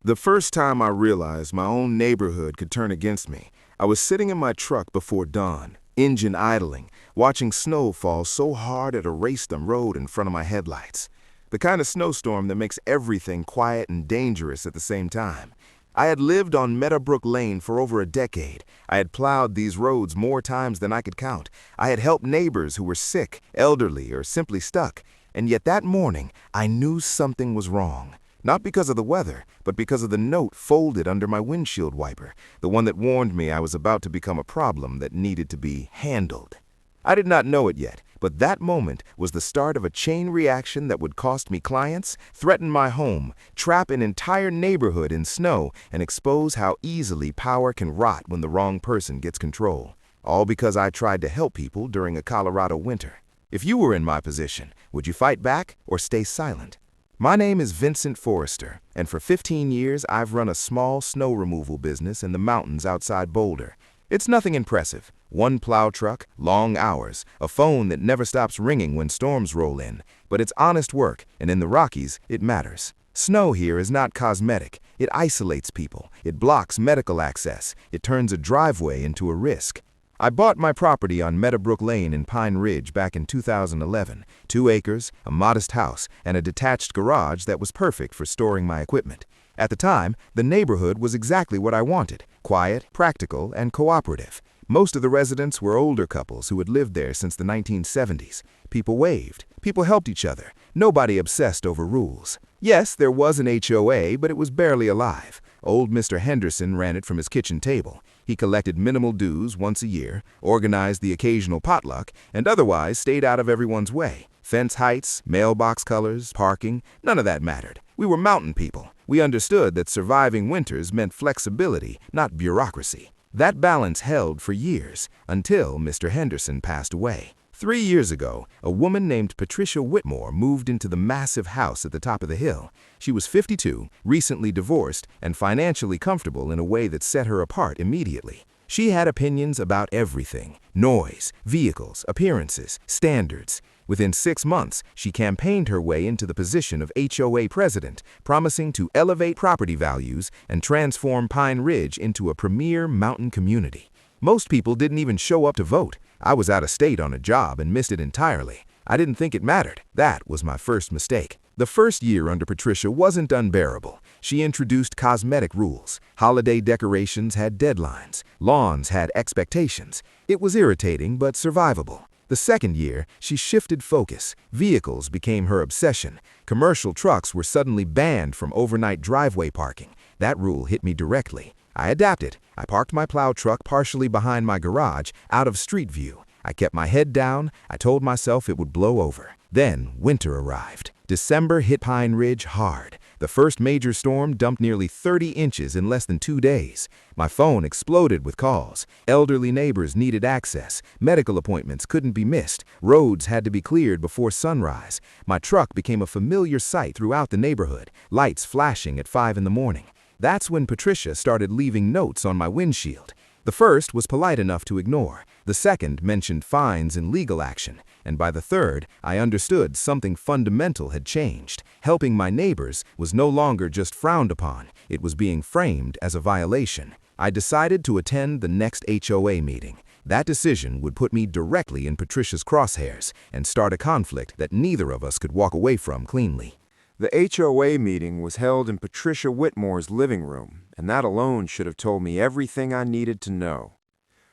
The first time I realized my own neighborhood could turn against me, I was sitting in my truck before dawn, engine idling, watching snow fall so hard it erased the road in front of my headlights. The kind of snowstorm that makes everything quiet and dangerous at the same time. I had lived on Meadowbrook Lane for over a decade. I had plowed these roads more times than I could count. I had helped neighbors who were sick, elderly, or simply stuck. And yet that morning, I knew something was wrong. Not because of the weather, but because of the note folded under my windshield wiper, the one that warned me I was about to become a problem that needed to be handled. I did not know it yet, but that moment was the start of a chain reaction that would cost me clients, threaten my home, trap an entire neighborhood in snow, and expose how easily power can rot when the wrong person gets control. All because I tried to help people during a Colorado winter. If you were in my position, would you fight back or stay silent? My name is Vincent Forrester, and for 15 years I've run a small snow removal business in the mountains outside Boulder. It's nothing impressive. One plow truck, long hours, a phone that never stops ringing when storms roll in. But it's honest work, and in the Rockies, it matters. Snow here is not cosmetic. It isolates people. It blocks medical access. It turns a driveway into a risk. I bought my property on Meadowbrook Lane in Pine Ridge back in 2011. 2 acres, a modest house, and a detached garage that was perfect for storing my equipment. At the time, the neighborhood was exactly what I wanted: quiet, practical, and cooperative. Most of the residents were older couples who had lived there since the 1970s. People waved. People helped each other. Nobody obsessed over rules. Yes, there was an HOA, but it was barely alive. Old Mr. Henderson ran it from his kitchen table. He collected minimal dues once a year, organized the occasional potluck, and otherwise stayed out of everyone's way. Fence heights, mailbox colors, parking, none of that mattered. We were mountain people. We understood that surviving winters meant flexibility, not bureaucracy. That balance held for years, until Mr. Henderson passed away. 3 years ago, a woman named Patricia Whitmore moved into the massive house at the top of the hill. She was 52, recently divorced, and financially comfortable in a way that set her apart immediately. She had opinions about everything: noise, vehicles, appearances, standards. Within 6 months, she campaigned her way into the position of HOA president, promising to elevate property values and transform Pine Ridge into a premier mountain community. Most people didn't even show up to vote. I was out of state on a job and missed it entirely. I didn't think it mattered. That was my first mistake. The first year under Patricia wasn't unbearable. She introduced cosmetic rules. Holiday decorations had deadlines. Lawns had expectations. It was irritating but survivable. The second year, she shifted focus. Vehicles became her obsession. Commercial trucks were suddenly banned from overnight driveway parking. That rule hit me directly. I adapted. I parked my plow truck partially behind my garage, out of street view. I kept my head down. I told myself it would blow over. Then winter arrived. December hit Pine Ridge hard. The first major storm dumped nearly 30 inches in less than 2 days. My phone exploded with calls. Elderly neighbors needed access. Medical appointments couldn't be missed. Roads had to be cleared before sunrise. My truck became a familiar sight throughout the neighborhood, lights flashing at 5 in the morning. That's when Patricia started leaving notes on my windshield. The first was polite enough to ignore. The second mentioned fines and legal action. And by the third, I understood something fundamental had changed. Helping my neighbors was no longer just frowned upon. It was being framed as a violation. I decided to attend the next HOA meeting. That decision would put me directly in Patricia's crosshairs and start a conflict that neither of us could walk away from cleanly. The HOA meeting was held in Patricia Whitmore's living room, and that alone should have told me everything I needed to know.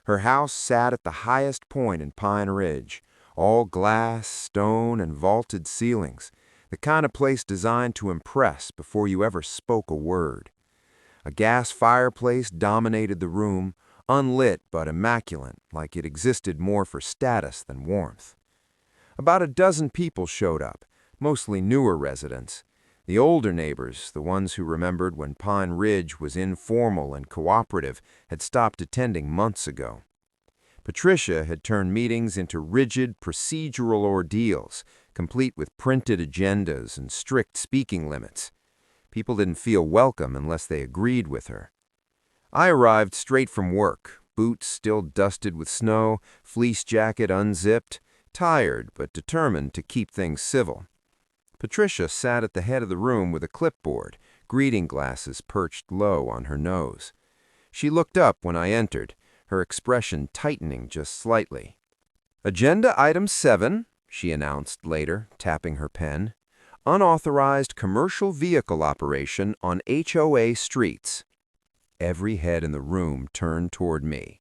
Her house sat at the highest point in Pine Ridge, all glass, stone, and vaulted ceilings, the kind of place designed to impress before you ever spoke a word. A gas fireplace dominated the room, unlit but immaculate, like it existed more for status than warmth. About a dozen people showed up, mostly newer residents. The older neighbors, the ones who remembered when Pine Ridge was informal and cooperative, had stopped attending months ago. Patricia had turned meetings into rigid, procedural ordeals, complete with printed agendas and strict speaking limits. People didn't feel welcome unless they agreed with her. I arrived straight from work, boots still dusted with snow, fleece jacket unzipped, tired but determined to keep things civil. Patricia sat at the head of the room with a clipboard, greeting glasses perched low on her nose. She looked up when I entered, her expression tightening just slightly. "Agenda item 7, she announced later, tapping her pen. "Unauthorized commercial vehicle operation on HOA streets." Every head in the room turned toward me.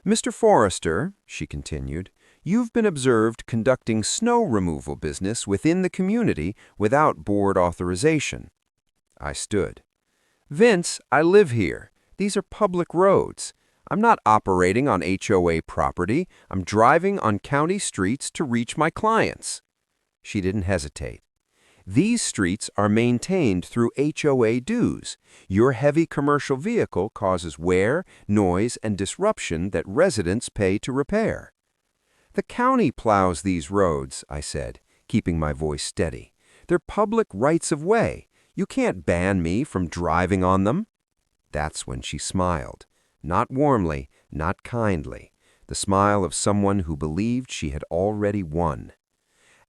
"Mr. Forrester," she continued, "you've been observed conducting snow removal business within the community without board authorization." I stood. "Vince, I live here. These are public roads. I'm not operating on HOA property. I'm driving on county streets to reach my clients." She didn't hesitate. "These streets are maintained through HOA dues. Your heavy commercial vehicle causes wear, noise, and disruption that residents pay to repair." "The county plows these roads," I said, keeping my voice steady. "They're public rights of way. You can't ban me from driving on them." That's when she smiled. Not warmly, not kindly. The smile of someone who believed she had already won.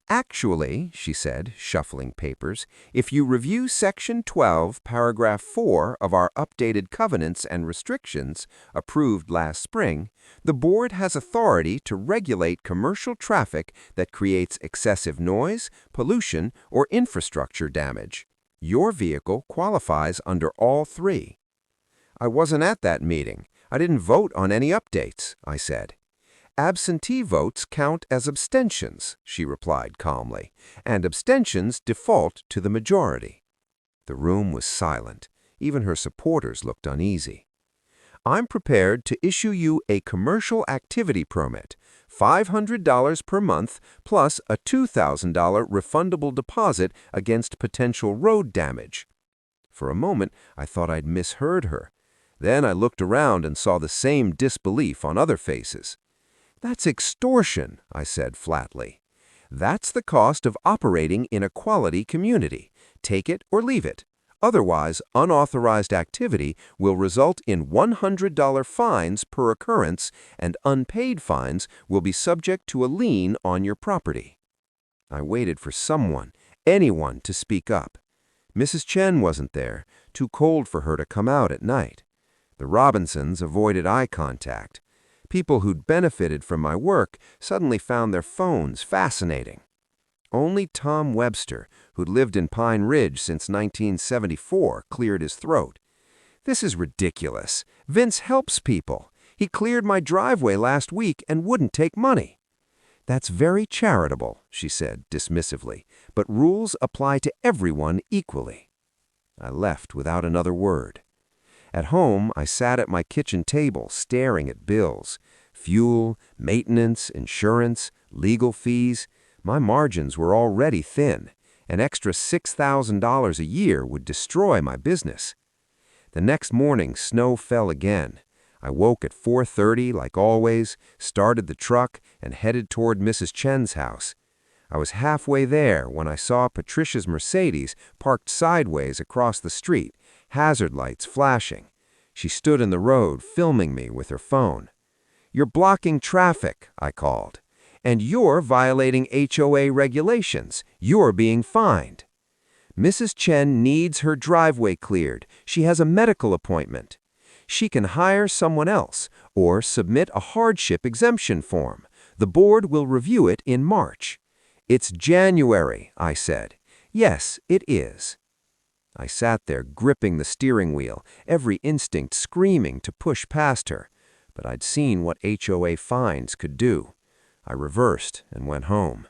"Actually," she said, shuffling papers, "if you review Section 12, Paragraph 4 of our updated covenants and restrictions, approved last spring, the board has authority to regulate commercial traffic that creates excessive noise, pollution, or infrastructure damage. Your vehicle qualifies under all three." "I wasn't at that meeting. I didn't vote on any updates," I said. "Absentee votes count as abstentions," she replied calmly, "and abstentions default to the majority." The room was silent. Even her supporters looked uneasy. "I'm prepared to issue you a commercial activity permit, $500 per month plus a $2,000 refundable deposit against potential road damage." For a moment, I thought I'd misheard her. Then I looked around and saw the same disbelief on other faces. "That's extortion," I said flatly. "That's the cost of operating in a quality community. Take it or leave it. Otherwise, unauthorized activity will result in $100 fines per occurrence, and unpaid fines will be subject to a lien on your property." I waited for someone, anyone, to speak up. Mrs. Chen wasn't there, too cold for her to come out at night. The Robinsons avoided eye contact. People who'd benefited from my work suddenly found their phones fascinating. Only Tom Webster, who'd lived in Pine Ridge since 1974, cleared his throat. "This is ridiculous. Vince helps people. He cleared my driveway last week and wouldn't take money." "That's very charitable," she said dismissively, "but rules apply to everyone equally." I left without another word. At home, I sat at my kitchen table staring at bills. Fuel, maintenance, insurance, legal fees. My margins were already thin. An extra $6,000 a year would destroy my business. The next morning, snow fell again. I woke at 4:30 like always, started the truck, and headed toward Mrs. Chen's house. I was halfway there when I saw Patricia's Mercedes parked sideways across the street, hazard lights flashing. She stood in the road, filming me with her phone. "You're blocking traffic," I called. "And you're violating HOA regulations. You're being fined." "Mrs. Chen needs her driveway cleared. She has a medical appointment." "She can hire someone else or submit a hardship exemption form. The board will review it in March." "It's January," I said. "Yes, it is." I sat there gripping the steering wheel, every instinct screaming to push past her. But I'd seen what HOA fines could do. I reversed and went home.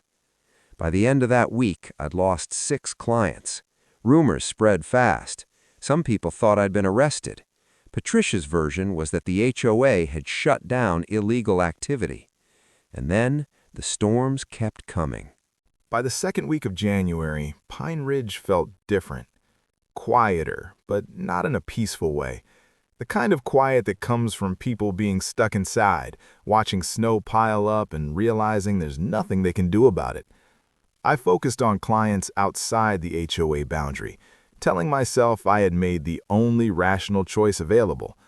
By the end of that week, I'd lost 6 clients. Rumors spread fast. Some people thought I'd been arrested. Patricia's version was that the HOA had shut down illegal activity. And then the storms kept coming. By the second week of January, Pine Ridge felt different. Quieter, but not in a peaceful way. The kind of quiet that comes from people being stuck inside, watching snow pile up and realizing there's nothing they can do about it. I focused on clients outside the HOA boundary, telling myself I had made the only rational choice available.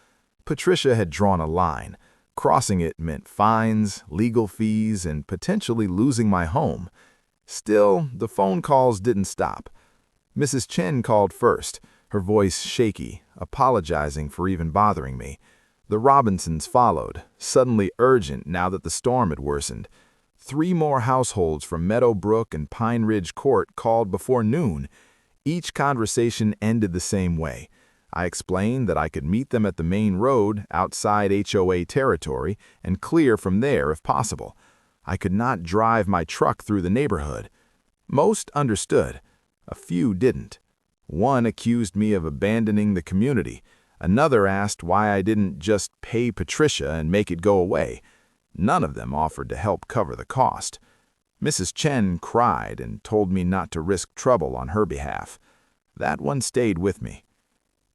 Patricia had drawn a line. Crossing it meant fines, legal fees, and potentially losing my home. Still, the phone calls didn't stop. Mrs. Chen called first, her voice shaky, apologizing for even bothering me. The Robinsons followed, suddenly urgent now that the storm had worsened. 3 more households from Meadowbrook and Pine Ridge Court called before noon. Each conversation ended the same way. I explained that I could meet them at the main road outside HOA territory and clear from there if possible. I could not drive my truck through the neighborhood. Most understood. A few didn't. One accused me of abandoning the community. Another asked why I didn't just pay Patricia and make it go away. None of them offered to help cover the cost. Mrs. Chen cried and told me not to risk trouble on her behalf. That one stayed with me.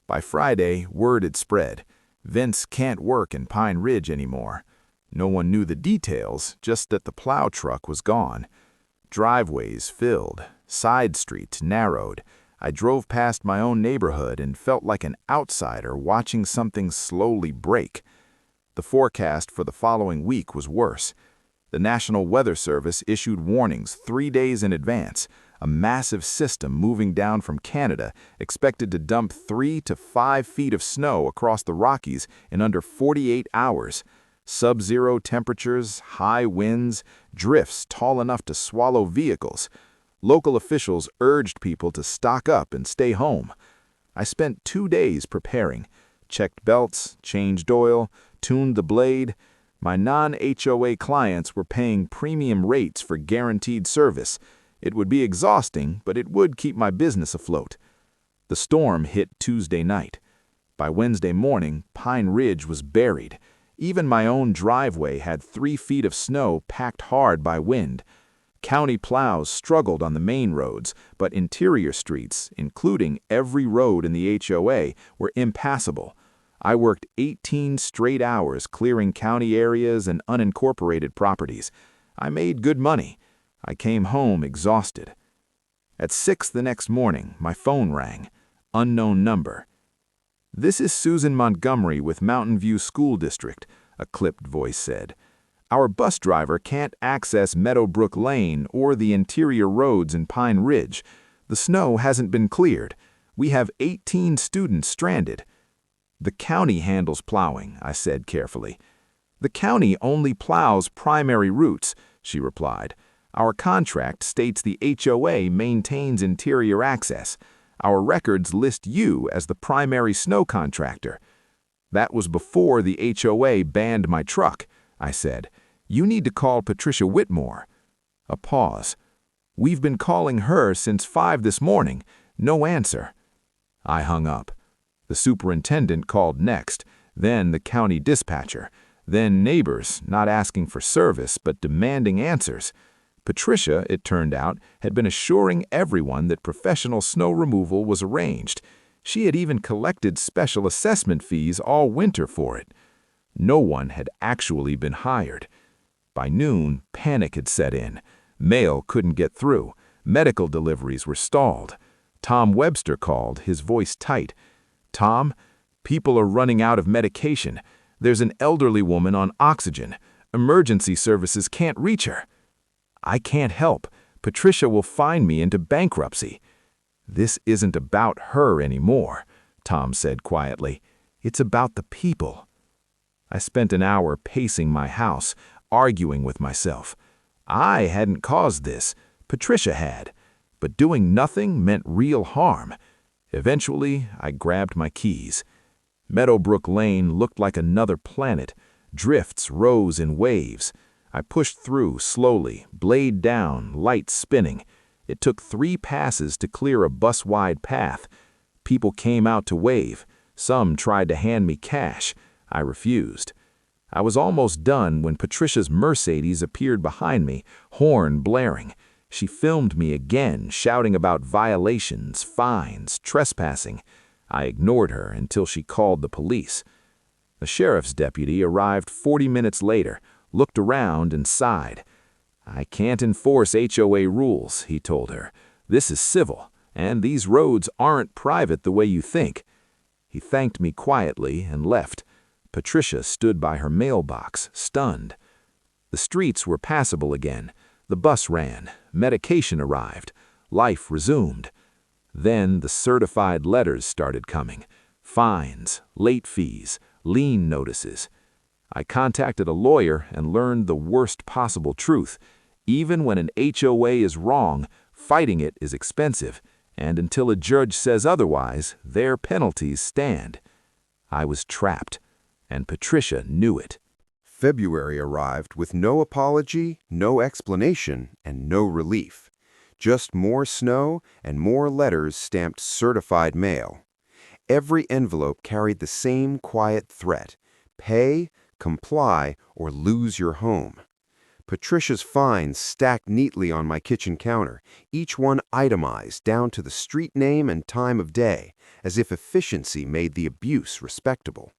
By Friday, word had spread. Vince can't work in Pine Ridge anymore. No one knew the details, just that the plow truck was gone. Driveways filled, side streets narrowed. I drove past my own neighborhood and felt like an outsider watching something slowly break. The forecast for the following week was worse. The National Weather Service issued warnings 3 days in advance. A massive system moving down from Canada expected to dump 3 to 5 feet of snow across the Rockies in under 48 hours. Sub-zero temperatures, high winds, drifts tall enough to swallow vehicles. Local officials urged people to stock up and stay home. I spent 2 days preparing. Checked belts, changed oil, tuned the blade. My non-HOA clients were paying premium rates for guaranteed service. It would be exhausting, but it would keep my business afloat. The storm hit Tuesday night. By Wednesday morning, Pine Ridge was buried. Even my own driveway had 3 feet of snow packed hard by wind. County plows struggled on the main roads, but interior streets, including every road in the HOA, were impassable. I worked 18 straight hours clearing county areas and unincorporated properties. I made good money. I came home exhausted. At 6 the next morning, my phone rang. Unknown number. "This is Susan Montgomery with Mountain View School District," a clipped voice said. "Our bus driver can't access Meadowbrook Lane or the interior roads in Pine Ridge. The snow hasn't been cleared. We have 18 students stranded." "The county handles plowing," I said carefully. "The county only plows primary routes," she replied. "Our contract states the HOA maintains interior access. Our records list you as the primary snow contractor." "That was before the HOA banned my truck," I said. "You need to call Patricia Whitmore." A pause. "We've been calling her since 5 this morning. No answer." I hung up. The superintendent called next, then the county dispatcher, then neighbors not asking for service but demanding answers. Patricia, it turned out, had been assuring everyone that professional snow removal was arranged. She had even collected special assessment fees all winter for it. No one had actually been hired. By noon, panic had set in. Mail couldn't get through. Medical deliveries were stalled. Tom Webster called, his voice tight. "Tom, people are running out of medication. There's an elderly woman on oxygen. Emergency services can't reach her." "I can't help. Patricia will find me into bankruptcy." "This isn't about her anymore," Tom said quietly. "It's about the people." I spent an hour pacing my house, arguing with myself. I hadn't caused this. Patricia had. But doing nothing meant real harm. Eventually, I grabbed my keys. Meadowbrook Lane looked like another planet. Drifts rose in waves. I pushed through slowly, blade down, lights spinning. It took 3 passes to clear a bus-wide path. People came out to wave. Some tried to hand me cash. I refused. I was almost done when Patricia's Mercedes appeared behind me, horn blaring. She filmed me again, shouting about violations, fines, trespassing. I ignored her until she called the police. The sheriff's deputy arrived 40 minutes later, looked around and sighed. "I can't enforce HOA rules," he told her. "This is civil, and these roads aren't private the way you think." He thanked me quietly and left. Patricia stood by her mailbox, stunned. The streets were passable again. The bus ran. Medication arrived. Life resumed. Then the certified letters started coming. Fines, late fees, lien notices. I contacted a lawyer and learned the worst possible truth. Even when an HOA is wrong, fighting it is expensive, and until a judge says otherwise, their penalties stand. I was trapped, and Patricia knew it. February arrived with no apology, no explanation, and no relief. Just more snow and more letters stamped certified mail. Every envelope carried the same quiet threat: pay, comply, or lose your home. Patricia's fines stacked neatly on my kitchen counter, each one itemized down to the street name and time of day, as if efficiency made the abuse respectable.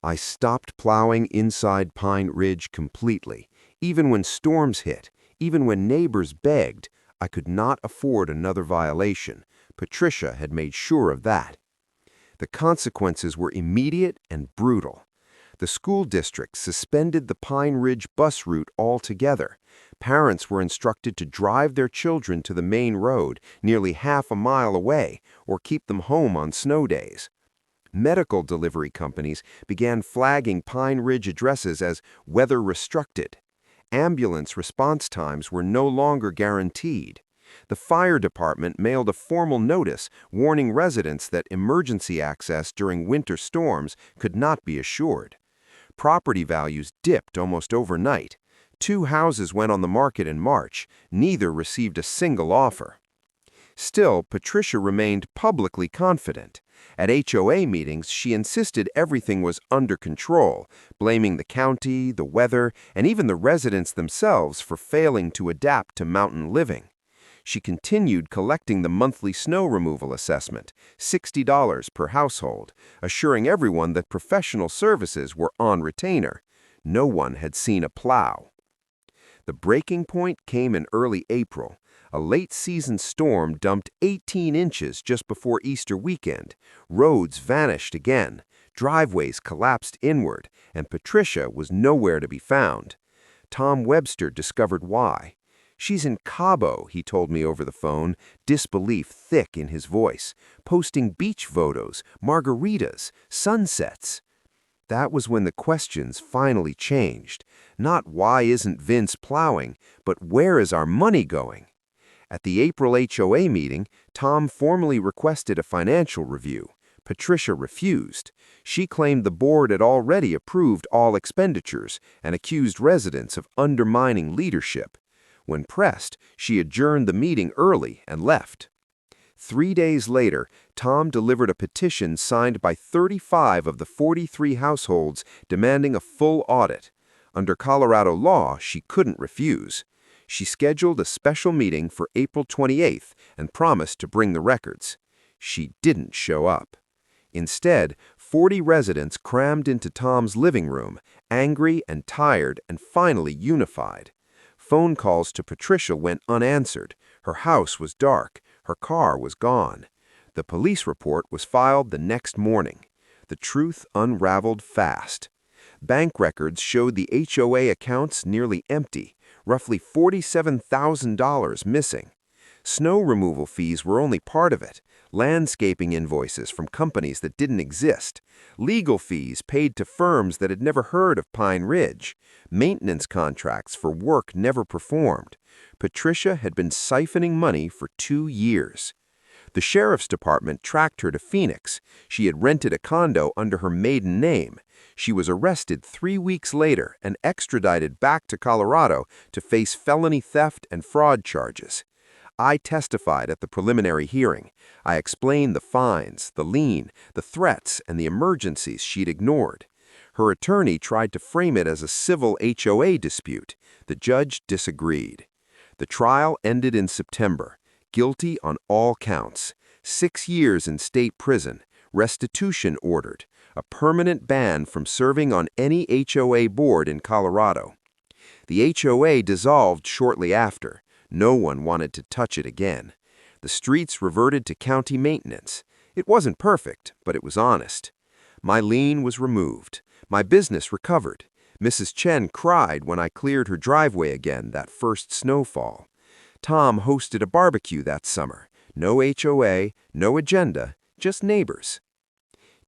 I stopped plowing inside Pine Ridge completely. Even when storms hit, even when neighbors begged, I could not afford another violation. Patricia had made sure of that. The consequences were immediate and brutal. The school district suspended the Pine Ridge bus route altogether. Parents were instructed to drive their children to the main road, nearly half a mile away, or keep them home on snow days. Medical delivery companies began flagging Pine Ridge addresses as weather-restricted. Ambulance response times were no longer guaranteed. The fire department mailed a formal notice warning residents that emergency access during winter storms could not be assured. Property values dipped almost overnight. 2 houses went on the market in March. Neither received a single offer. Still, Patricia remained publicly confident. At HOA meetings, she insisted everything was under control, blaming the county, the weather, and even the residents themselves for failing to adapt to mountain living. She continued collecting the monthly snow removal assessment, $60 per household, assuring everyone that professional services were on retainer. No one had seen a plow. The breaking point came in early April. A late-season storm dumped 18 inches just before Easter weekend. Roads vanished again. Driveways collapsed inward, and Patricia was nowhere to be found. Tom Webster discovered why. "She's in Cabo," he told me over the phone, disbelief thick in his voice, posting beach photos, margaritas, sunsets. That was when the questions finally changed. Not why isn't Vince plowing, but where is our money going? At the April HOA meeting, Tom formally requested a financial review. Patricia refused. She claimed the board had already approved all expenditures and accused residents of undermining leadership. When pressed, she adjourned the meeting early and left. 3 days later, Tom delivered a petition signed by 35 of the 43 households demanding a full audit. Under Colorado law, she couldn't refuse. She scheduled a special meeting for April 28th and promised to bring the records. She didn't show up. Instead, 40 residents crammed into Tom's living room, angry and tired and finally unified. Phone calls to Patricia went unanswered. Her house was dark. Her car was gone. The police report was filed the next morning. The truth unraveled fast. Bank records showed the HOA accounts nearly empty, roughly $47,000 missing. Snow removal fees were only part of it. Landscaping invoices from companies that didn't exist. Legal fees paid to firms that had never heard of Pine Ridge. Maintenance contracts for work never performed. Patricia had been siphoning money for 2 years. The sheriff's department tracked her to Phoenix. She had rented a condo under her maiden name. She was arrested 3 weeks later and extradited back to Colorado to face felony theft and fraud charges. I testified at the preliminary hearing. I explained the fines, the lien, the threats, and the emergencies she'd ignored. Her attorney tried to frame it as a civil HOA dispute. The judge disagreed. The trial ended in September. Guilty on all counts. 6 years in state prison. Restitution ordered. A permanent ban from serving on any HOA board in Colorado. The HOA dissolved shortly after. No one wanted to touch it again. The streets reverted to county maintenance. It wasn't perfect, but it was honest. My lien was removed. My business recovered. Mrs. Chen cried when I cleared her driveway again that first snowfall. Tom hosted a barbecue that summer. No HOA, no agenda, just neighbors.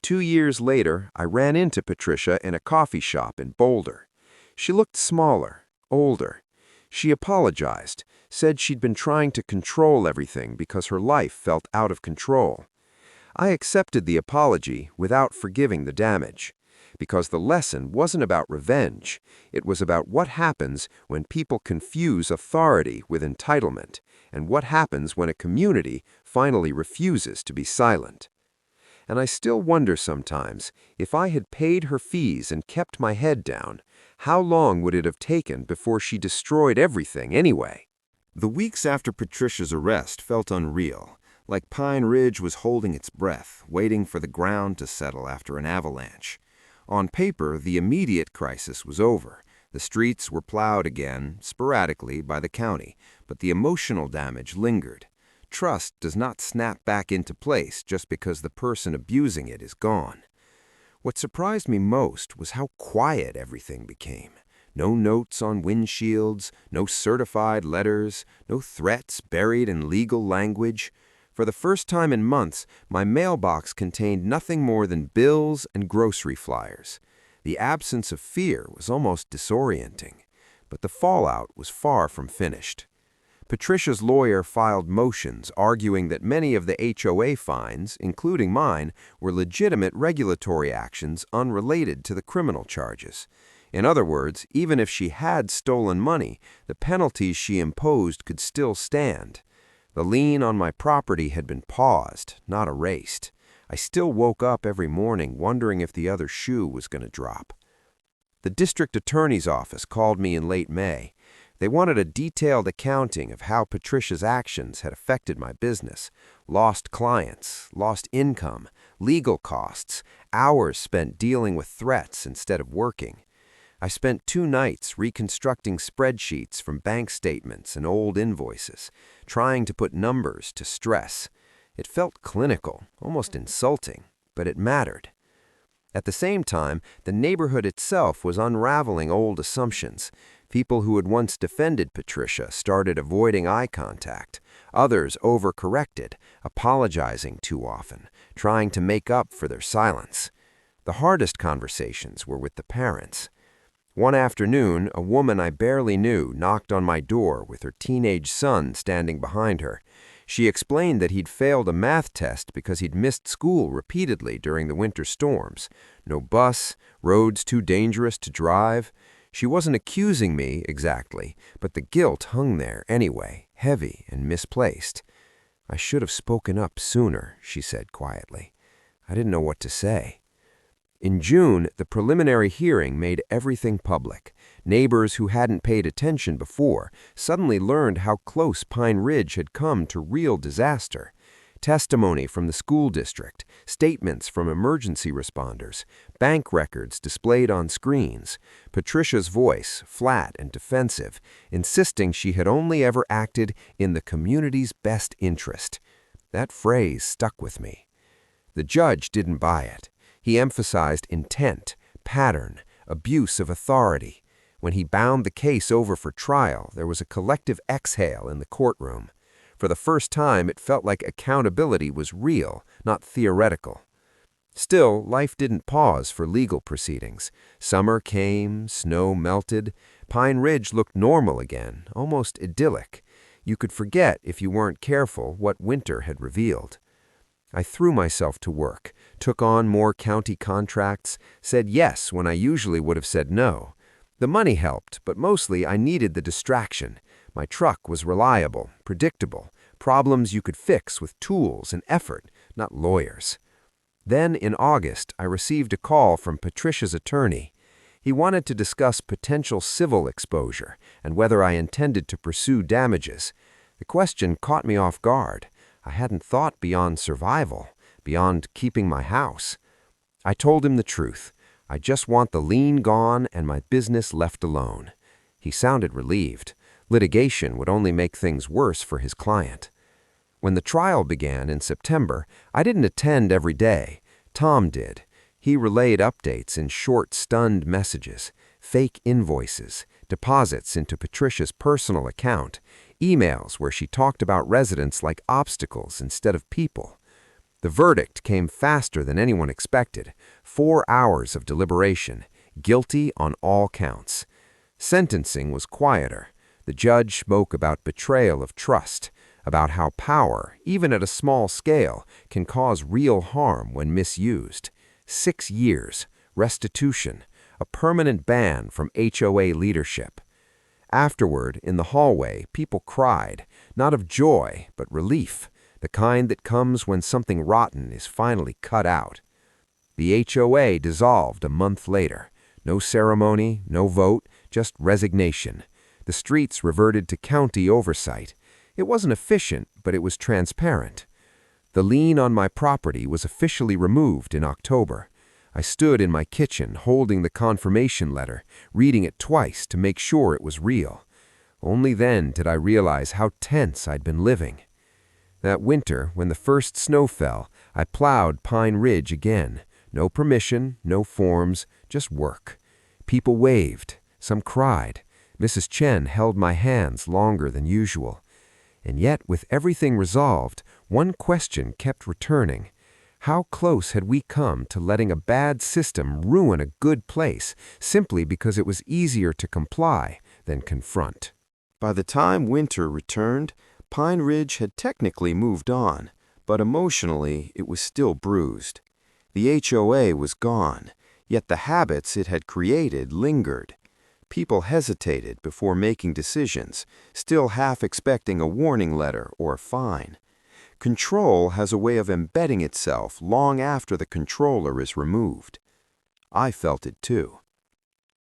2 years later, I ran into Patricia in a coffee shop in Boulder. She looked smaller, older. She apologized, said she'd been trying to control everything because her life felt out of control. I accepted the apology without forgiving the damage, because the lesson wasn't about revenge. It was about what happens when people confuse authority with entitlement, and what happens when a community finally refuses to be silent. And I still wonder sometimes, if I had paid her fees and kept my head down, how long would it have taken before she destroyed everything anyway? The weeks after Patricia's arrest felt unreal, like Pine Ridge was holding its breath, waiting for the ground to settle after an avalanche. On paper, the immediate crisis was over. The streets were plowed again, sporadically, by the county, but the emotional damage lingered. Trust does not snap back into place just because the person abusing it is gone. What surprised me most was how quiet everything became. No notes on windshields, no certified letters, no threats buried in legal language. For the first time in months, my mailbox contained nothing more than bills and grocery flyers. The absence of fear was almost disorienting, but the fallout was far from finished. Patricia's lawyer filed motions arguing that many of the HOA fines, including mine, were legitimate regulatory actions unrelated to the criminal charges. In other words, even if she had stolen money, the penalties she imposed could still stand. The lien on my property had been paused, not erased. I still woke up every morning wondering if the other shoe was going to drop. The district attorney's office called me in late May. They wanted a detailed accounting of how Patricia's actions had affected my business. Lost clients, lost income, legal costs, hours spent dealing with threats instead of working. I spent 2 nights reconstructing spreadsheets from bank statements and old invoices, trying to put numbers to stress. It felt clinical, almost insulting, but it mattered. At the same time, the neighborhood itself was unraveling old assumptions. People who had once defended Patricia started avoiding eye contact. Others overcorrected, apologizing too often, trying to make up for their silence. The hardest conversations were with the parents. One afternoon, a woman I barely knew knocked on my door with her teenage son standing behind her. She explained that he'd failed a math test because he'd missed school repeatedly during the winter storms. No bus, roads too dangerous to drive. She wasn't accusing me exactly, but the guilt hung there anyway, heavy and misplaced. "I should have spoken up sooner," she said quietly. "I didn't know what to say." In June, the preliminary hearing made everything public. Neighbors who hadn't paid attention before suddenly learned how close Pine Ridge had come to real disaster. Testimony from the school district, statements from emergency responders, bank records displayed on screens, Patricia's voice, flat and defensive, insisting she had only ever acted in the community's best interest. That phrase stuck with me. The judge didn't buy it. He emphasized intent, pattern, abuse of authority. When he bound the case over for trial, there was a collective exhale in the courtroom. For the first time, it felt like accountability was real, not theoretical. Still, life didn't pause for legal proceedings. Summer came, snow melted. Pine Ridge looked normal again, almost idyllic. You could forget, if you weren't careful, what winter had revealed. I threw myself to work, took on more county contracts, said yes when I usually would have said no. The money helped, but mostly I needed the distraction. My truck was reliable, predictable, problems you could fix with tools and effort, not lawyers. Then, in August, I received a call from Patricia's attorney. He wanted to discuss potential civil exposure and whether I intended to pursue damages. The question caught me off guard. I hadn't thought beyond survival, beyond keeping my house. I told him the truth. I just want the lien gone and my business left alone. He sounded relieved. Litigation would only make things worse for his client. When the trial began in September, I didn't attend every day. Tom did. He relayed updates in short, stunned messages, fake invoices, deposits into Patricia's personal account, emails where she talked about residents like obstacles instead of people. The verdict came faster than anyone expected. 4 hours of deliberation, guilty on all counts. Sentencing was quieter. The judge spoke about betrayal of trust, about how power, even at a small scale, can cause real harm when misused. 6 years, restitution, a permanent ban from HOA leadership. Afterward, in the hallway, people cried, not of joy, but relief, the kind that comes when something rotten is finally cut out. The HOA dissolved a month later. No ceremony, no vote, just resignation. The streets reverted to county oversight. It wasn't efficient, but it was transparent. The lien on my property was officially removed in October. I stood in my kitchen holding the confirmation letter, reading it twice to make sure it was real. Only then did I realize how tense I'd been living. That winter, when the first snow fell, I plowed Pine Ridge again. No permission, no forms, just work. People waved. Some cried. Mrs. Chen held my hands longer than usual. And yet, with everything resolved, one question kept returning. How close had we come to letting a bad system ruin a good place simply because it was easier to comply than confront? By the time winter returned, Pine Ridge had technically moved on, but emotionally it was still bruised. The HOA was gone, yet the habits it had created lingered. People hesitated before making decisions, still half expecting a warning letter or a fine. Control has a way of embedding itself long after the controller is removed. I felt it too.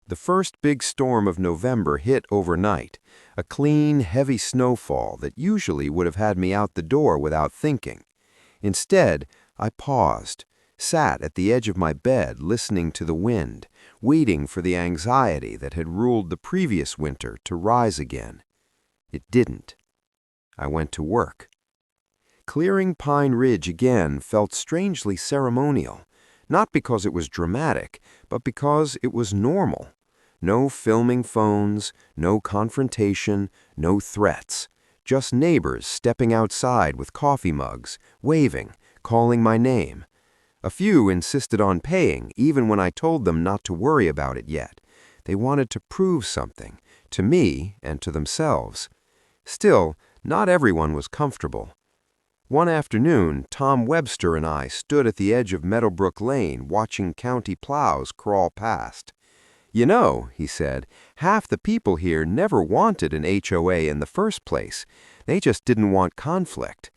The first big storm of November hit overnight, a clean, heavy snowfall that usually would have had me out the door without thinking. Instead, I paused, sat at the edge of my bed listening to the wind, waiting for the anxiety that had ruled the previous winter to rise again. It didn't. I went to work. Clearing Pine Ridge again felt strangely ceremonial, not because it was dramatic, but because it was normal. No filming phones, no confrontation, no threats. Just neighbors stepping outside with coffee mugs, waving, calling my name. A few insisted on paying, even when I told them not to worry about it yet. They wanted to prove something, to me and to themselves. Still, not everyone was comfortable. One afternoon, Tom Webster and I stood at the edge of Meadowbrook Lane watching county plows crawl past. "You know," he said, "half the people here never wanted an HOA in the first place. They just didn't want conflict."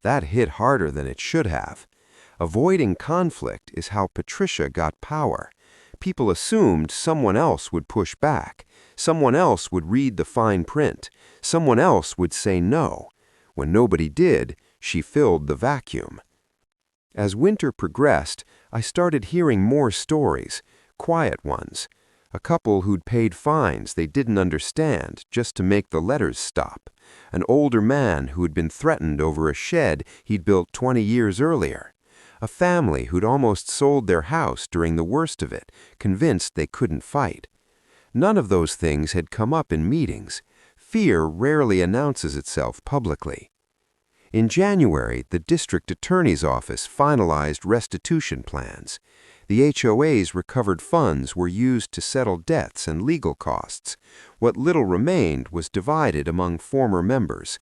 That hit harder than it should have. Avoiding conflict is how Patricia got power. People assumed someone else would push back. Someone else would read the fine print. Someone else would say no. When nobody did, she filled the vacuum. As winter progressed, I started hearing more stories, quiet ones. A couple who'd paid fines they didn't understand just to make the letters stop. An older man who had been threatened over a shed he'd built 20 years earlier. A family who'd almost sold their house during the worst of it, convinced they couldn't fight. None of those things had come up in meetings. Fear rarely announces itself publicly. In January, the district attorney's office finalized restitution plans. The HOA's recovered funds were used to settle debts and legal costs. What little remained was divided among former members.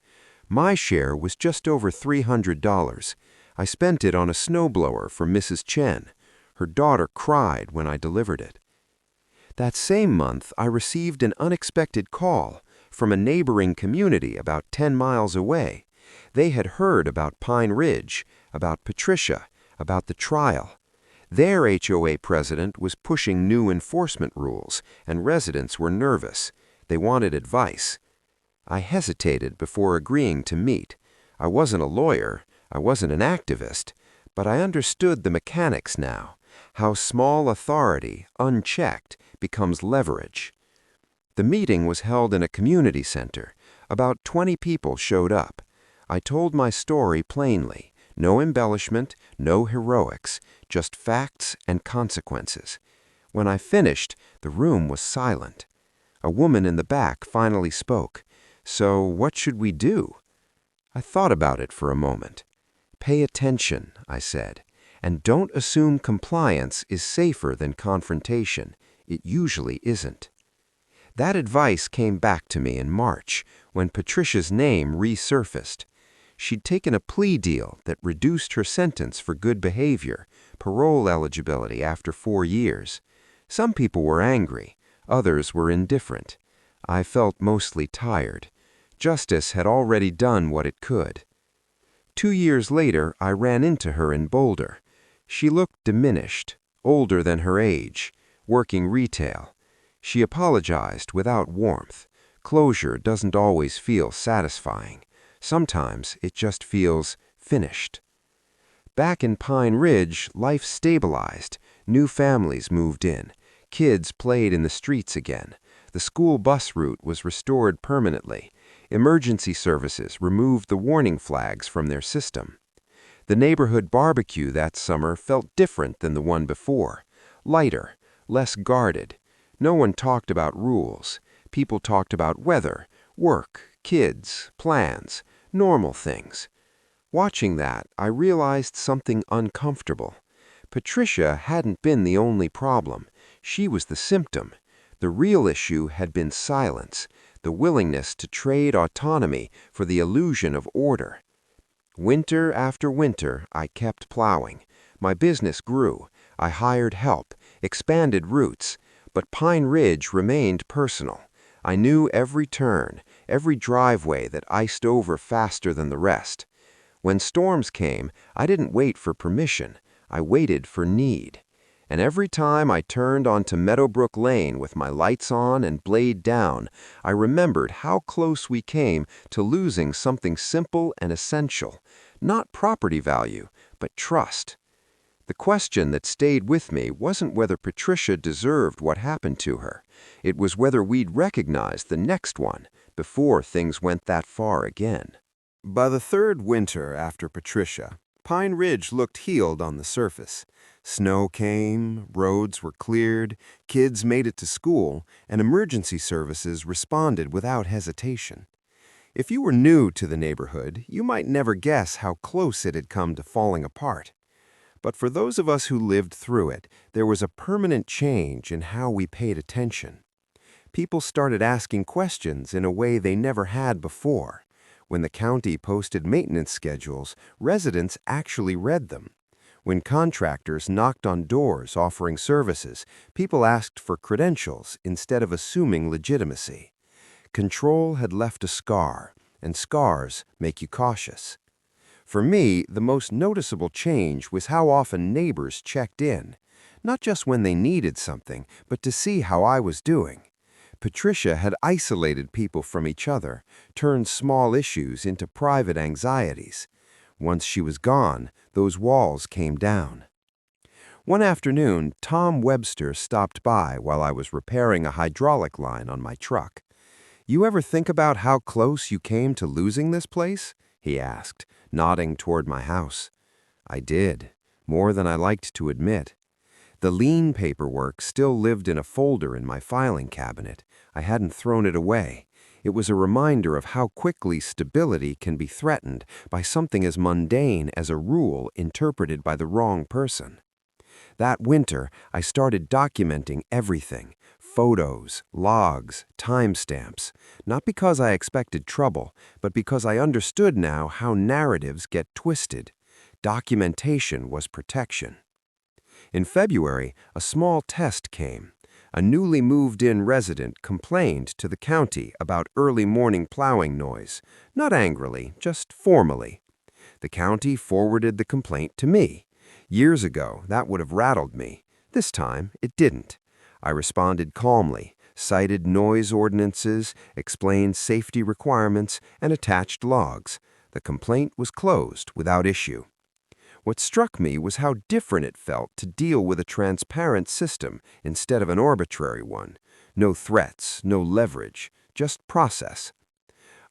My share was just over $300. I spent it on a snowblower for Mrs. Chen. Her daughter cried when I delivered it. That same month, I received an unexpected call from a neighboring community about 10 miles away. They had heard about Pine Ridge, about Patricia, about the trial. Their HOA president was pushing new enforcement rules, and residents were nervous. They wanted advice. I hesitated before agreeing to meet. I wasn't a lawyer, I wasn't an activist, but I understood the mechanics now, how small authority, unchecked, becomes leverage. The meeting was held in a community center. About 20 people showed up. I told my story plainly, no embellishment, no heroics, just facts and consequences. When I finished, the room was silent. A woman in the back finally spoke. So what should we do? I thought about it for a moment. Pay attention, I said, and don't assume compliance is safer than confrontation. It usually isn't. That advice came back to me in March, when Patricia's name resurfaced. She'd taken a plea deal that reduced her sentence for good behavior, parole eligibility after 4 years. Some people were angry, others were indifferent. I felt mostly tired. Justice had already done what it could. 2 years later, I ran into her in Boulder. She looked diminished, older than her age, working retail. She apologized without warmth. Closure doesn't always feel satisfying. Sometimes it just feels finished. Back in Pine Ridge, life stabilized. New families moved in. Kids played in the streets again. The school bus route was restored permanently. Emergency services removed the warning flags from their system. The neighborhood barbecue that summer felt different than the one before. Lighter, less guarded. No one talked about rules. People talked about weather, work, kids, plans, normal things. Watching that, I realized something uncomfortable. Patricia hadn't been the only problem. She was the symptom. The real issue had been silence, the willingness to trade autonomy for the illusion of order. Winter after winter, I kept plowing. My business grew. I hired help, expanded routes, but Pine Ridge remained personal. I knew every turn, every driveway that iced over faster than the rest. When storms came, I didn't wait for permission. I waited for need. And every time I turned onto Meadowbrook Lane with my lights on and blade down, I remembered how close we came to losing something simple and essential. Not property value, but trust. The question that stayed with me wasn't whether Patricia deserved what happened to her. It was whether we'd recognize the next one before things went that far again. By the third winter after Patricia, Pine Ridge looked healed on the surface. Snow came, roads were cleared, kids made it to school, and emergency services responded without hesitation. If you were new to the neighborhood, you might never guess how close it had come to falling apart. But for those of us who lived through it, there was a permanent change in how we paid attention. People started asking questions in a way they never had before. When the county posted maintenance schedules, residents actually read them. When contractors knocked on doors offering services, people asked for credentials instead of assuming legitimacy. Control had left a scar, and scars make you cautious. For me, the most noticeable change was how often neighbors checked in, not just when they needed something, but to see how I was doing. Patricia had isolated people from each other, turned small issues into private anxieties. Once she was gone, those walls came down. One afternoon, Tom Webster stopped by while I was repairing a hydraulic line on my truck. "You ever think about how close you came to losing this place?" he asked, nodding toward my house. I did, more than I liked to admit. The lien paperwork still lived in a folder in my filing cabinet. I hadn't thrown it away. It was a reminder of how quickly stability can be threatened by something as mundane as a rule interpreted by the wrong person. That winter, I started documenting everything: photos, logs, timestamps, not because I expected trouble, but because I understood now how narratives get twisted. Documentation was protection. In February, a small test came. A newly moved-in resident complained to the county about early morning plowing noise, not angrily, just formally. The county forwarded the complaint to me. Years ago, that would have rattled me. This time, it didn't. I responded calmly, cited noise ordinances, explained safety requirements, and attached logs. The complaint was closed without issue. What struck me was how different it felt to deal with a transparent system instead of an arbitrary one. No threats, no leverage, just process.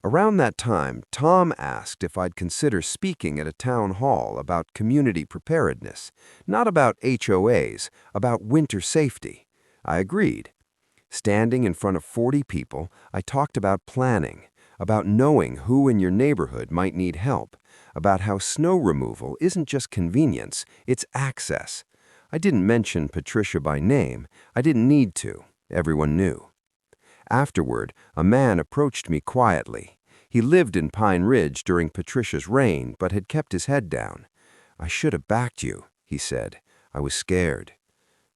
Around that time, Tom asked if I'd consider speaking at a town hall about community preparedness, not about HOAs, about winter safety. I agreed. Standing in front of 40 people, I talked about planning, about knowing who in your neighborhood might need help, about how snow removal isn't just convenience, it's access. I didn't mention Patricia by name. I didn't need to. Everyone knew. Afterward, a man approached me quietly. He lived in Pine Ridge during Patricia's reign, but had kept his head down. "I should have backed you," he said. "I was scared."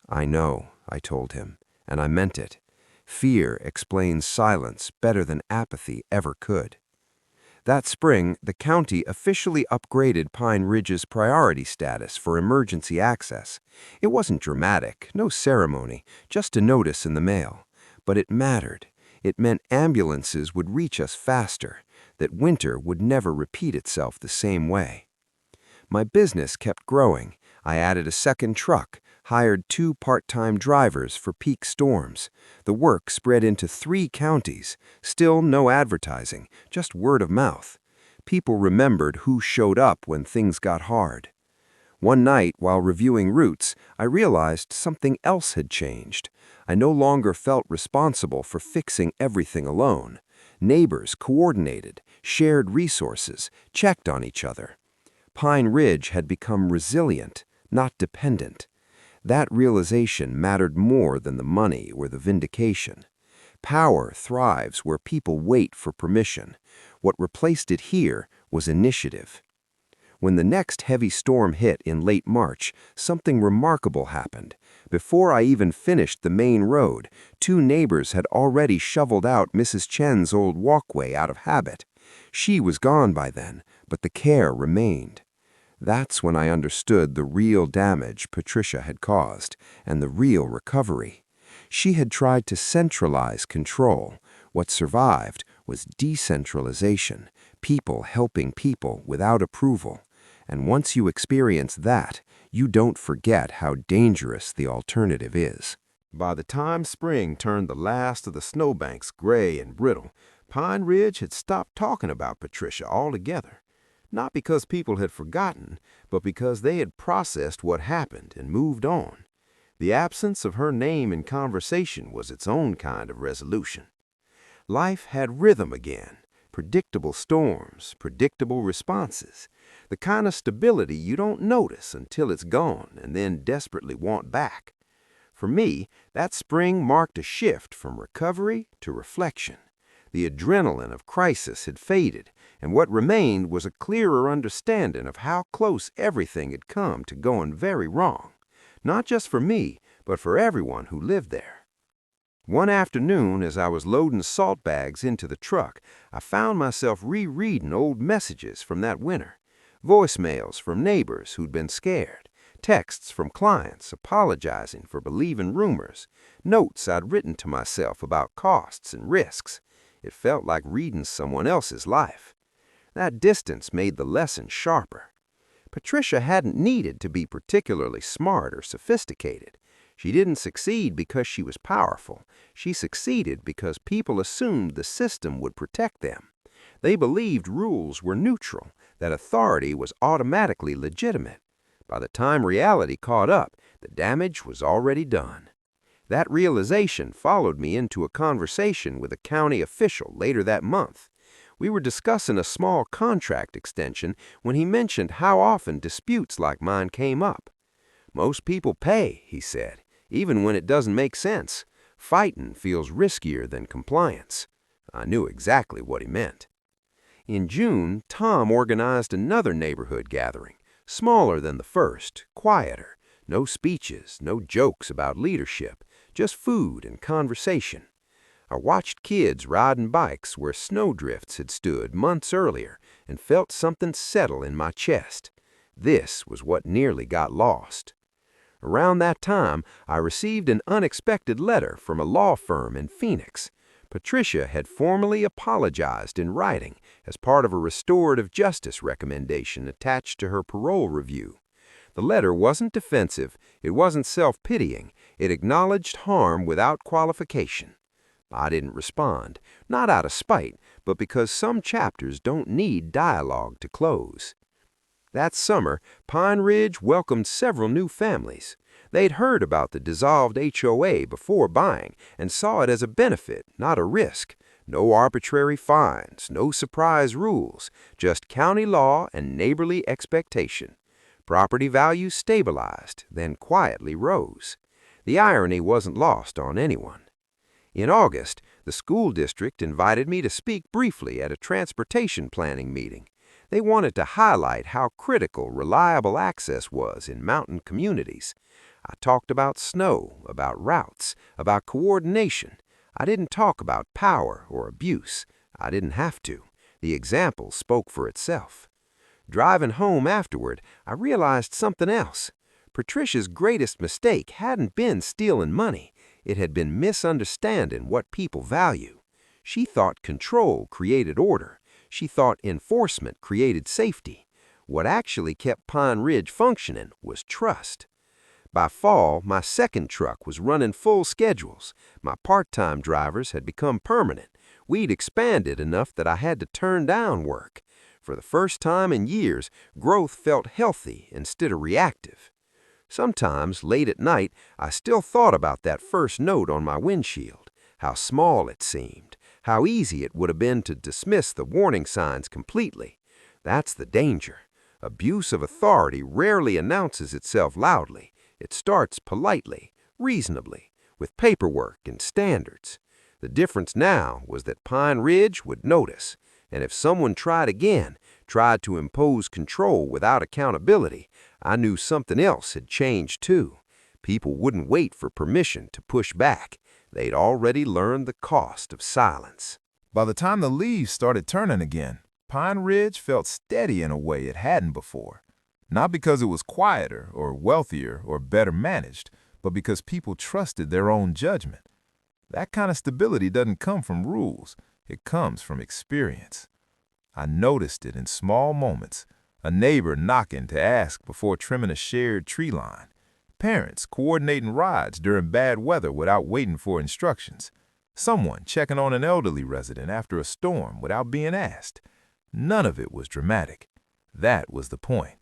"I know," I told him, and I meant it. Fear explains silence better than apathy ever could. That spring, the county officially upgraded Pine Ridge's priority status for emergency access. It wasn't dramatic, no ceremony, just a notice in the mail. But it mattered. It meant ambulances would reach us faster, that winter would never repeat itself the same way. My business kept growing. I added a second truck, hired 2 part-time drivers for peak storms. The work spread into 3 counties. Still no advertising, just word of mouth. People remembered who showed up when things got hard. One night, while reviewing routes, I realized something else had changed. I no longer felt responsible for fixing everything alone. Neighbors coordinated, shared resources, checked on each other. Pine Ridge had become resilient, not dependent. That realization mattered more than the money or the vindication. Power thrives where people wait for permission. What replaced it here was initiative. When the next heavy storm hit in late March, something remarkable happened. Before I even finished the main road, 2 neighbors had already shoveled out Mrs. Chen's old walkway out of habit. She was gone by then, but the care remained. That's when I understood the real damage Patricia had caused, and the real recovery. She had tried to centralize control. What survived was decentralization, people helping people without approval. And once you experience that, you don't forget how dangerous the alternative is. By the time spring turned the last of the snowbanks gray and brittle, Pine Ridge had stopped talking about Patricia altogether. Not because people had forgotten, but because they had processed what happened and moved on. The absence of her name in conversation was its own kind of resolution. Life had rhythm again, predictable storms, predictable responses, the kind of stability you don't notice until it's gone and then desperately want back. For me, that spring marked a shift from recovery to reflection. The adrenaline of crisis had faded, and what remained was a clearer understanding of how close everything had come to going very wrong, not just for me, but for everyone who lived there. One afternoon, as I was loading salt bags into the truck, I found myself rereading old messages from that winter, voicemails from neighbors who'd been scared, texts from clients apologizing for believing rumors, notes I'd written to myself about costs and risks. It felt like reading someone else's life. That distance made the lesson sharper. Patricia hadn't needed to be particularly smart or sophisticated. She didn't succeed because she was powerful. She succeeded because people assumed the system would protect them. They believed rules were neutral, that authority was automatically legitimate. By the time reality caught up, the damage was already done. That realization followed me into a conversation with a county official later that month. We were discussing a small contract extension when he mentioned how often disputes like mine came up. "Most people pay," he said, "even when it doesn't make sense. Fighting feels riskier than compliance." I knew exactly what he meant. In June, Tom organized another neighborhood gathering, smaller than the first, quieter. No speeches, no jokes about leadership, just food and conversation. I watched kids riding bikes where snowdrifts had stood months earlier and felt something settle in my chest. This was what nearly got lost. Around that time, I received an unexpected letter from a law firm in Phoenix. Patricia had formally apologized in writing as part of a restorative justice recommendation attached to her parole review. The letter wasn't defensive, it wasn't self-pitying, it acknowledged harm without qualification. I didn't respond, not out of spite, but because some chapters don't need dialogue to close. That summer, Pine Ridge welcomed several new families. They'd heard about the dissolved HOA before buying and saw it as a benefit, not a risk. No arbitrary fines, no surprise rules, just county law and neighborly expectation. Property values stabilized, then quietly rose. The irony wasn't lost on anyone. In August, the school district invited me to speak briefly at a transportation planning meeting. They wanted to highlight how critical reliable access was in mountain communities. I talked about snow, about routes, about coordination. I didn't talk about power or abuse. I didn't have to. The example spoke for itself. Driving home afterward, I realized something else. Patricia's greatest mistake hadn't been stealing money. It had been misunderstanding what people value. She thought control created order. She thought enforcement created safety. What actually kept Pine Ridge functioning was trust. By fall, my second truck was running full schedules. My part-time drivers had become permanent. We'd expanded enough that I had to turn down work. For the first time in years, growth felt healthy instead of reactive. Sometimes, late at night, I still thought about that first note on my windshield, how small it seemed, how easy it would have been to dismiss the warning signs completely. That's the danger. Abuse of authority rarely announces itself loudly. It starts politely, reasonably, with paperwork and standards. The difference now was that Pine Ridge would notice, and if someone tried again, tried to impose control without accountability, I knew something else had changed too. People wouldn't wait for permission to push back. They'd already learned the cost of silence. By the time the leaves started turning again, Pine Ridge felt steady in a way it hadn't before. Not because it was quieter or wealthier or better managed, but because people trusted their own judgment. That kind of stability doesn't come from rules. It comes from experience. I noticed it in small moments. A neighbor knocking to ask before trimming a shared tree line. Parents coordinating rides during bad weather without waiting for instructions. Someone checking on an elderly resident after a storm without being asked. None of it was dramatic. That was the point.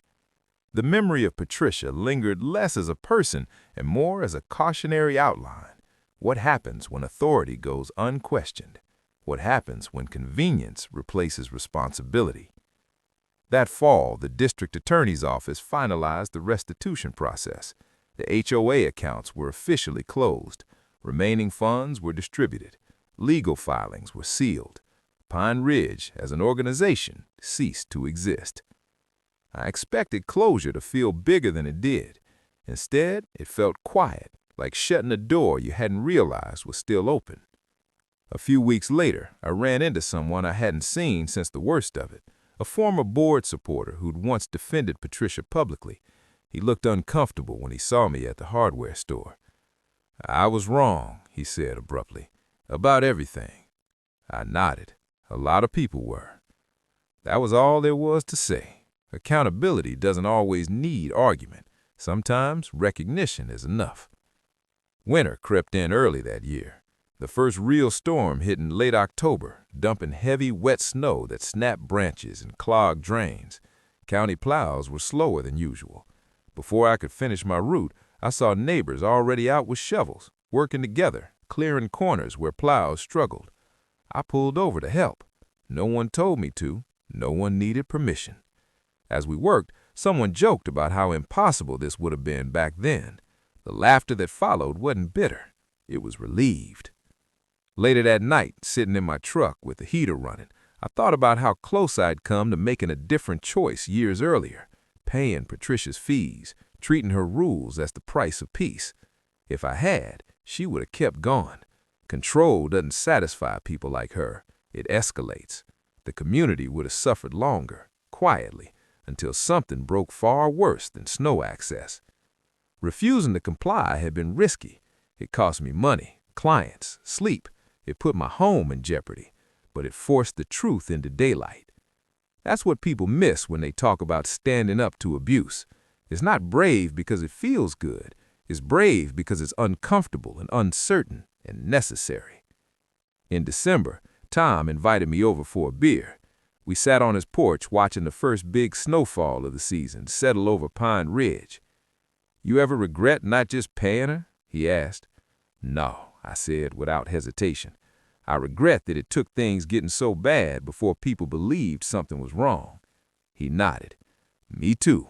The memory of Patricia lingered less as a person and more as a cautionary outline. What happens when authority goes unquestioned? What happens when convenience replaces responsibility? That fall, the district attorney's office finalized the restitution process. The HOA accounts were officially closed. Remaining funds were distributed. Legal filings were sealed. Pine Ridge, as an organization, ceased to exist. I expected closure to feel bigger than it did. Instead, it felt quiet, like shutting a door you hadn't realized was still open. A few weeks later, I ran into someone I hadn't seen since the worst of it, a former board supporter who'd once defended Patricia publicly. He looked uncomfortable when he saw me at the hardware store. "I was wrong," he said abruptly, "about everything." I nodded. A lot of people were. That was all there was to say. Accountability doesn't always need argument. Sometimes recognition is enough. Winter crept in early that year. The first real storm hit in late October, dumping heavy, wet snow that snapped branches and clogged drains. County plows were slower than usual. Before I could finish my route, I saw neighbors already out with shovels, working together, clearing corners where plows struggled. I pulled over to help. No one told me to. No one needed permission. As we worked, someone joked about how impossible this would have been back then. The laughter that followed wasn't bitter. It was relieved. Later that night, sitting in my truck with the heater running, I thought about how close I'd come to making a different choice years earlier, paying Patricia's fees, treating her rules as the price of peace. If I had, she would have kept going. Control doesn't satisfy people like her. It escalates. The community would have suffered longer, quietly, until something broke far worse than snow access. Refusing to comply had been risky. It cost me money, clients, sleep. It put my home in jeopardy, but it forced the truth into daylight. That's what people miss when they talk about standing up to abuse. It's not brave because it feels good. It's brave because it's uncomfortable and uncertain and necessary. In December, Tom invited me over for a beer. We sat on his porch watching the first big snowfall of the season settle over Pine Ridge. "You ever regret not just paying her?" he asked. "No," I said without hesitation. I regret that it took things getting so bad before people believed something was wrong." He nodded. "Me too."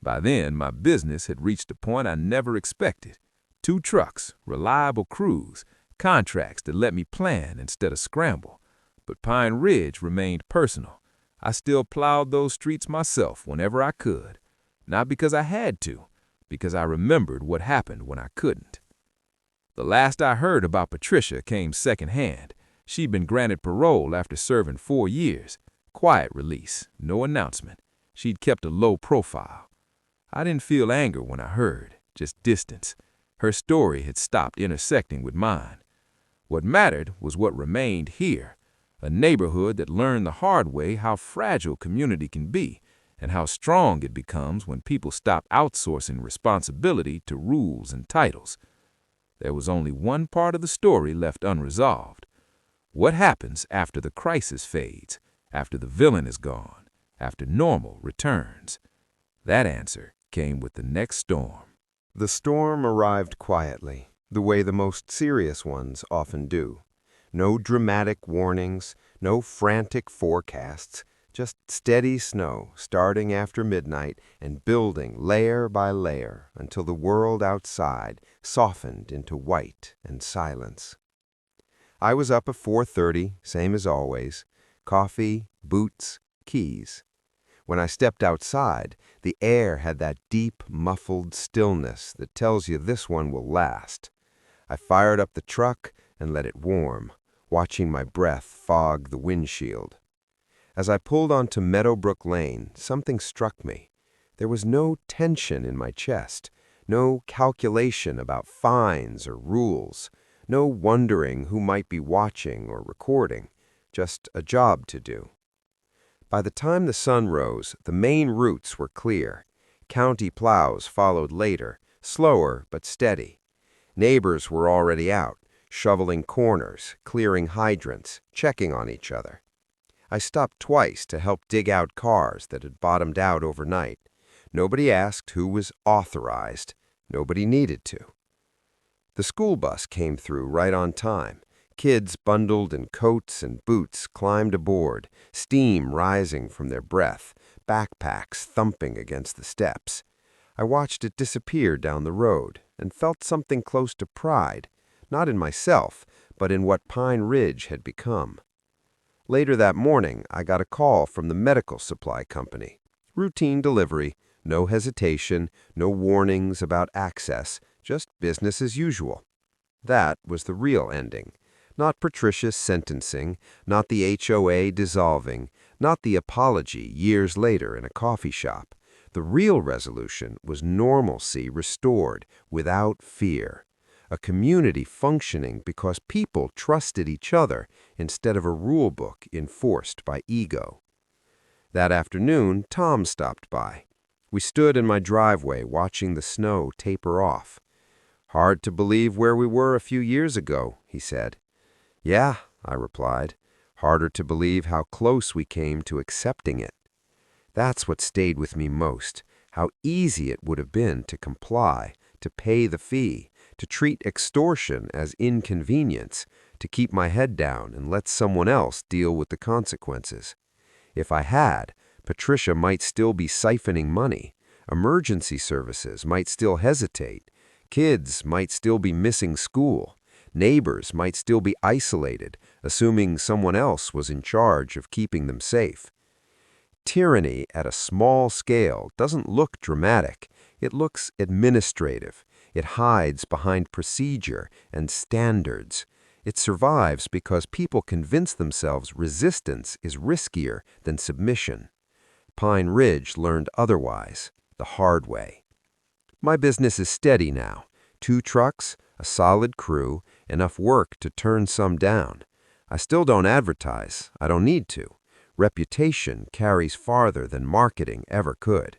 By then, my business had reached a point I never expected. 2 trucks, reliable crews, contracts that let me plan instead of scramble. But Pine Ridge remained personal. I still plowed those streets myself whenever I could. Not because I had to, because I remembered what happened when I couldn't. The last I heard about Patricia came secondhand. She'd been granted parole after serving 4 years. Quiet release, no announcement. She'd kept a low profile. I didn't feel anger when I heard, just distance. Her story had stopped intersecting with mine. What mattered was what remained here, a neighborhood that learned the hard way how fragile community can be and how strong it becomes when people stop outsourcing responsibility to rules and titles. There was only one part of the story left unresolved. What happens after the crisis fades, after the villain is gone, after normal returns? That answer came with the next storm. The storm arrived quietly, the way the most serious ones often do. No dramatic warnings, no frantic forecasts, just steady snow starting after midnight and building layer by layer until the world outside softened into white and silence. I was up at 4:30, same as always. Coffee, boots, keys. When I stepped outside, the air had that deep, muffled stillness that tells you this one will last. I fired up the truck and let it warm, watching my breath fog the windshield. As I pulled onto Meadowbrook Lane, something struck me. There was no tension in my chest, no calculation about fines or rules, no wondering who might be watching or recording, just a job to do. By the time the sun rose, the main routes were clear. County plows followed later, slower but steady. Neighbors were already out, shoveling corners, clearing hydrants, checking on each other. I stopped twice to help dig out cars that had bottomed out overnight. Nobody asked who was authorized. Nobody needed to. The school bus came through right on time. Kids bundled in coats and boots climbed aboard, steam rising from their breath, backpacks thumping against the steps. I watched it disappear down the road and felt something close to pride, not in myself, but in what Pine Ridge had become. Later that morning, I got a call from the medical supply company. Routine delivery, no hesitation, no warnings about access, just business as usual. That was the real ending. Not Patricia's sentencing, not the HOA dissolving, not the apology years later in a coffee shop. The real resolution was normalcy restored without fear. A community functioning because people trusted each other instead of a rule book enforced by ego. That afternoon, Tom stopped by. We stood in my driveway watching the snow taper off. "Hard to believe where we were a few years ago," he said. "Yeah," I replied. "Harder to believe how close we came to accepting it." That's what stayed with me most, how easy it would have been to comply, to pay the fee, to treat extortion as inconvenience, to keep my head down and let someone else deal with the consequences. If I had, Patricia might still be siphoning money, emergency services might still hesitate, kids might still be missing school, neighbors might still be isolated, assuming someone else was in charge of keeping them safe. Tyranny at a small scale doesn't look dramatic. It looks administrative. It hides behind procedure and standards. It survives because people convince themselves resistance is riskier than submission. Pine Ridge learned otherwise, the hard way. My business is steady now. 2 trucks, a solid crew, enough work to turn some down. I still don't advertise. I don't need to. Reputation carries farther than marketing ever could.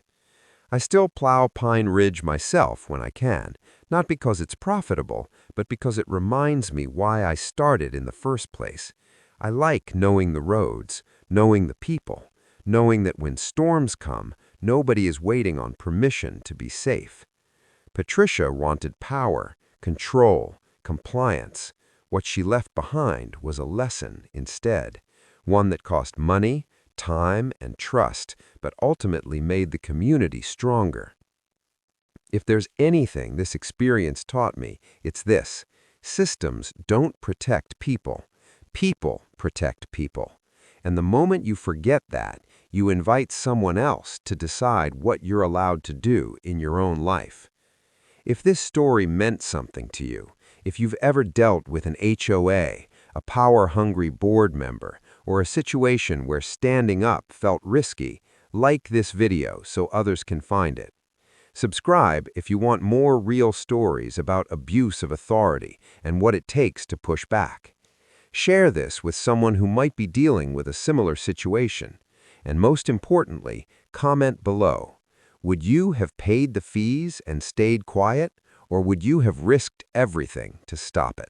I still plow Pine Ridge myself when I can, not because it's profitable, but because it reminds me why I started in the first place. I like knowing the roads, knowing the people, knowing that when storms come, nobody is waiting on permission to be safe. Patricia wanted power, control, compliance. What she left behind was a lesson instead, one that cost money, time, and trust, but ultimately made the community stronger. If there's anything this experience taught me, it's this: systems don't protect people. People protect people. And the moment you forget that, you invite someone else to decide what you're allowed to do in your own life. If this story meant something to you, if you've ever dealt with an HOA, a power-hungry board member, or a situation where standing up felt risky, like this video so others can find it. Subscribe if you want more real stories about abuse of authority and what it takes to push back. Share this with someone who might be dealing with a similar situation. And most importantly, comment below. Would you have paid the fees and stayed quiet, or would you have risked everything to stop it?